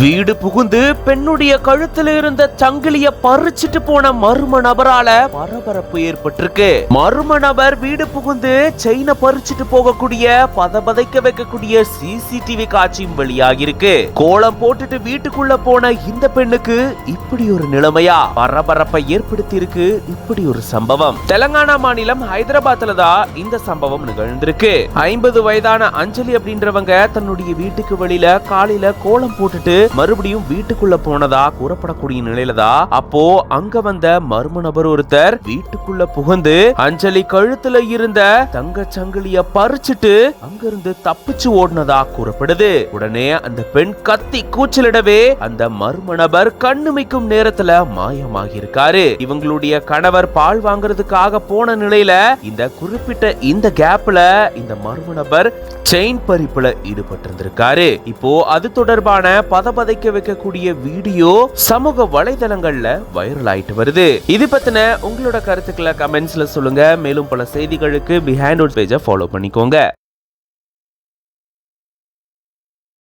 வீடு புகுந்து பெண்ணுடைய கழுத்துல இருந்த சங்கிலிய பறிச்சிட்டு போன மர்ம நபரால பரபரப்பு ஏற்பட்டிருக்கு. மர்ம நபர் வீடு புகுந்து செயினை பறிச்சிட்டு போகக்கூடிய பதபதைக்க வைக்கக்கூடிய சிசிடிவி காட்சியும் வெளியாகிருக்கு. கோலம் போட்டுட்டு வீட்டுக்குள்ள போன இந்த பெண்ணுக்கு இப்படி ஒரு நிலைமையா பரபரப்பை ஏற்படுத்தி இருக்கு. இப்படி ஒரு சம்பவம் தெலங்கானா மாநிலம் ஹைதராபாத்ல தான் இந்த சம்பவம் நிகழ்ந்திருக்கு. 50 வயதான அஞ்சலி அப்படின்றவங்க தன்னுடைய வீட்டுக்கு வெளியில காலையில கோலம் போட்டுட்டு மறுபடியும் வீட்டுக்குள்ள போனதா கூறப்படக்கூடிய நிலையில தான் அப்போ அங்க வந்த மர்ம நபர் ஒருத்தர் வீட்டுக்குள்ள புகுந்து அஞ்சலி கழுத்துல இருந்த தங்க சங்கிலிய பறிச்சுட்டு அங்கிருந்து தப்பிச்சு ஓடினதா கூறப்படுது. உடனே அந்த பெண் கத்தி கூச்சலிடவே அந்த மர்ம நபர் கண்ணுமிக்கும் நேரத்துல மாயமாகி இருக்காரு. இவங்களுடைய கணவர் பால் வாங்குறதுக்காக போன நிலையில இந்த குறிப்பிட்ட இந்த கேப்ல இந்த மர்ம நபர் செயின் பறிப்புல ஈடுபட்டிருந்திருக்காரு. இப்போ அது தொடர்பான பதபதைக்க வைக்கக்கூடிய வீடியோ சமூக வலைதளங்கள்ல வைரல் ஆயிட்டு வருது. இது பத்தின உங்களோட கருத்துக்களை கமெண்ட்ஸ்ல சொல்லுங்க. மேலும் பல செய்திகளுக்கு பிஹைண்ட் பேஜை ஃபாலோ பண்ணிக்கோங்க.